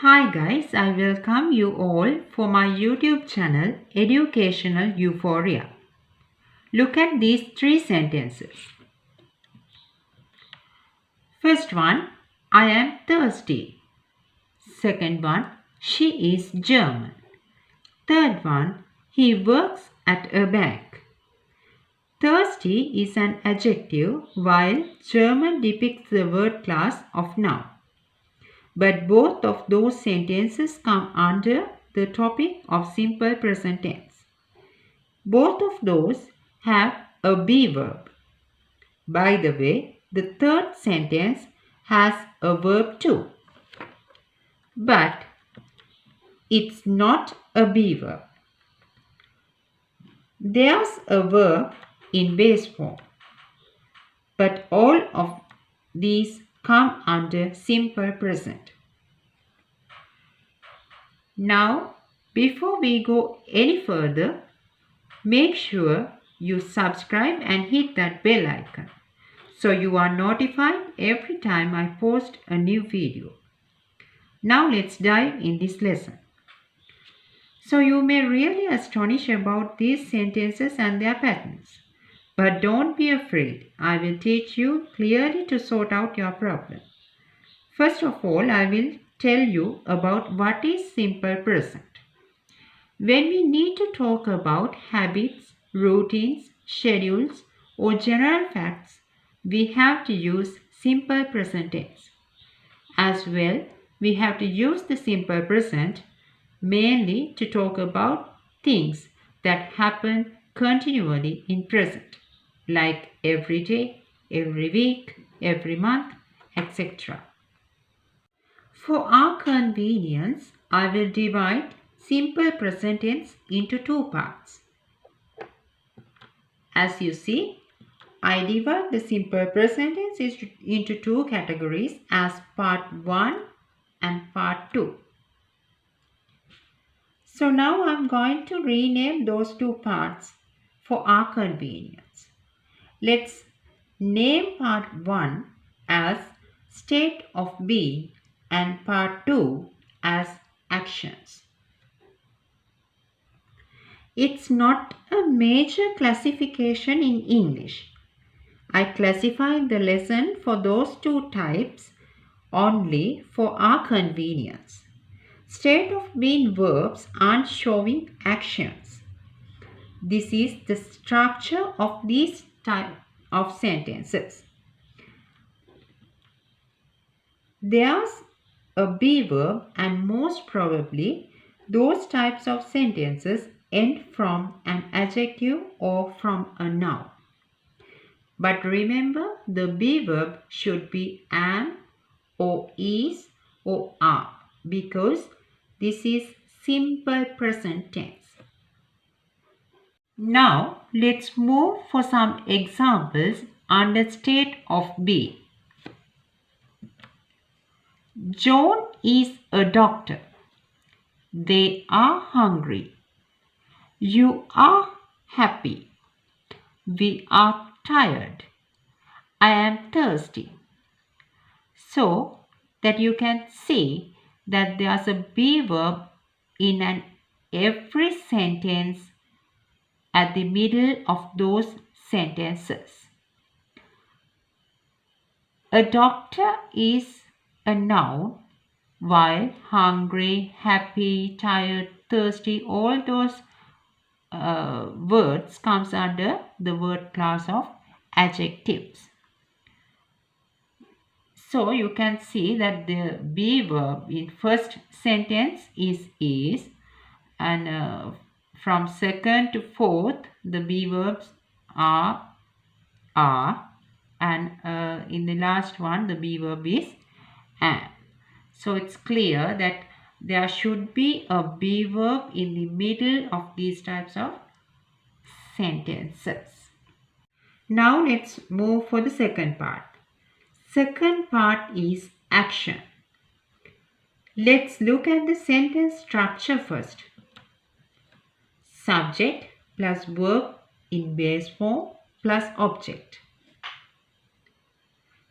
Hi guys, I welcome you all for my YouTube channel Educational Euphoria. Look at these three sentences. First one, I am thirsty. Second one, she is German. Third one, he works at a bank. Thirsty is an adjective while German depicts the word class of noun. But both of those sentences come under the topic of simple present tense. Both of those have a be verb. By the way, the third sentence has a verb too. But it's not a be verb. There's a verb in base form. But all of these come under simple present. Now, before we go any further, make sure you subscribe and hit that bell icon so you are notified every time I post a new video. Now let's dive in this lesson. So you may really astonish about these sentences and their patterns. But don't be afraid. I will teach you clearly to sort out your problem. First of all, I will tell you about what is simple present. When we need to talk about habits, routines, schedules, or general facts, we have to use simple present tense. As well, we have to use the simple present mainly to talk about things that happen continually in present, like every day, every week, every month, etc. For our convenience, I will divide simple present tense into two parts. As you see, I divide the simple present tense into two categories as part 1 and part 2. So now I am going to rename those two parts for our convenience. Let's name part 1 as state of being and part 2 as actions. It's not a major classification in English. I classified the lesson for those two types only for our convenience. State of being verbs aren't showing actions. This is the structure of these type of sentences. There's a be verb and most probably those types of sentences end from an adjective or from a noun. But remember, the be verb should be am or is or are because this is simple present tense. Now let's move for some examples under state of being. John is a doctor. They are hungry. You are happy. We are tired. I am thirsty. So that you can see that there's a be verb in every sentence at the middle of those sentences. A doctor is a noun, while hungry, happy, tired, thirsty, all those words comes under the word class of adjectives. So you can see that the be verb in first sentence is and from second to fourth the be verbs are and in the last one the be verb is am. So it's clear that there should be a be verb in the middle of these types of sentences. Now let's move for the second part. Second part is action. Let's look at the sentence structure first. Subject plus verb in base form plus object.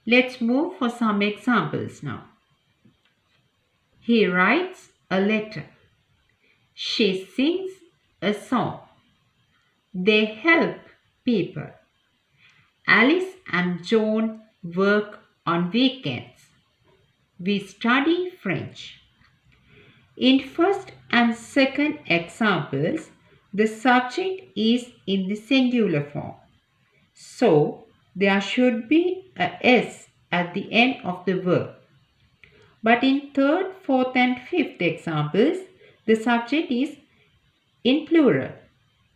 Let's move for some examples now. He writes a letter. She sings a song. They help people. Alice and John work on weekends. We study French. In first and second examples, the subject is in the singular form. So, there should be a S at the end of the verb. But in third, fourth and fifth examples, the subject is in plural.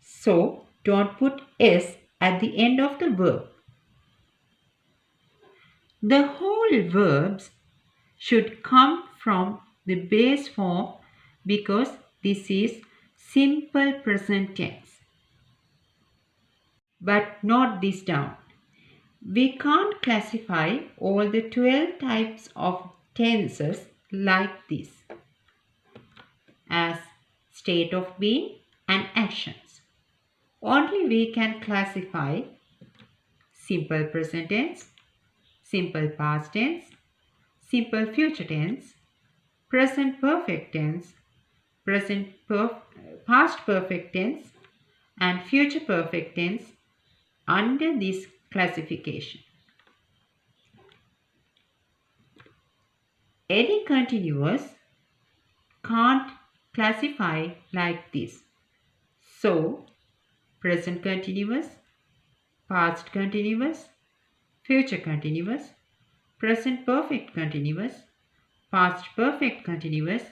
So, don't put S at the end of the verb. The whole verbs should come from the base form because this is simple present tense. But note this down. We can't classify all the 12 types of tenses like this as state of being and actions. Only we can classify simple present tense, simple past tense, simple future tense, present perfect tense, past perfect tense, and future perfect tense under this classification. Any continuous can't classify like this. So, present continuous, past continuous, future continuous, present perfect continuous, past perfect continuous,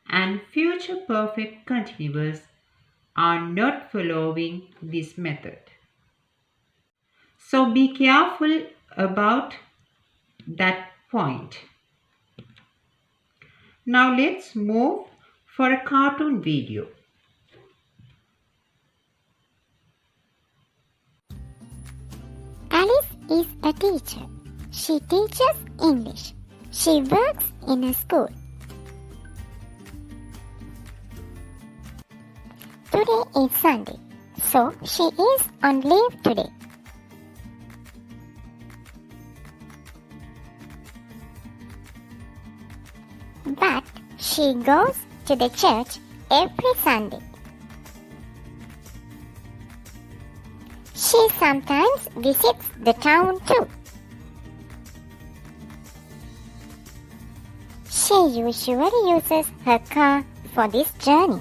and future perfect continuous are not following this method. So be careful about that point. Now let's move for a cartoon video. Alice is a teacher. She teaches English. She works in a school. Today is Sunday, so she is on leave today. But she goes to the church every Sunday. She sometimes visits the town too. She usually uses her car for this journey.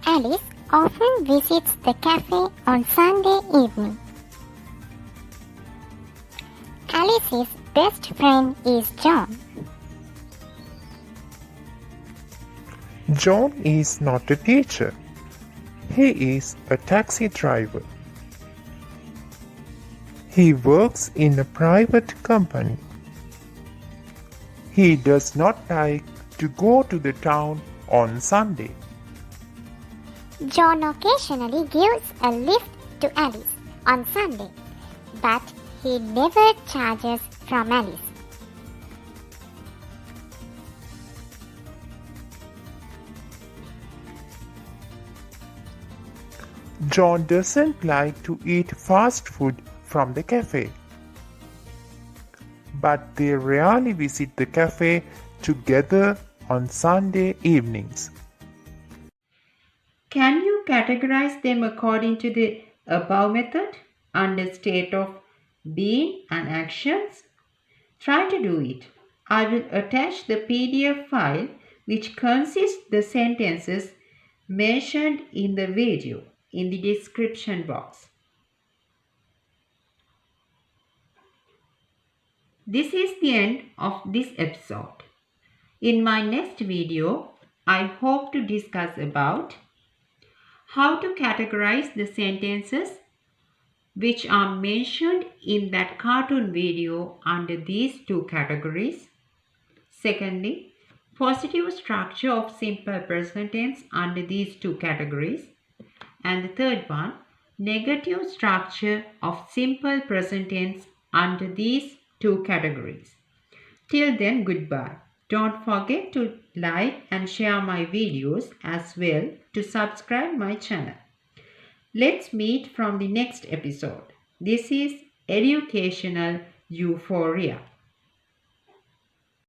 Alice often visits the cafe on Sunday evening. Alice's best friend is John. John is not a teacher. He is a taxi driver. He works in a private company. He does not like to go to the town on Sunday. John occasionally gives a lift to Alice on Sunday, but he never charges from Alice. John doesn't like to eat fast food from the cafe, but they rarely visit the cafe together on Sunday evenings. Can you categorize them according to the above method under state of being and actions? Try to do it. I will attach the PDF file which consists the sentences mentioned in the video in the description box. This is the end of this episode. In my next video, I hope to discuss about how to categorize the sentences which are mentioned in that cartoon video under these two categories. Secondly, positive structure of simple present tense under these two categories. And the third one, negative structure of simple present tense under these two categories. Till then, goodbye. Don't forget to like and share my videos as well to subscribe my channel. Let's meet from the next episode. This is educational euphoria.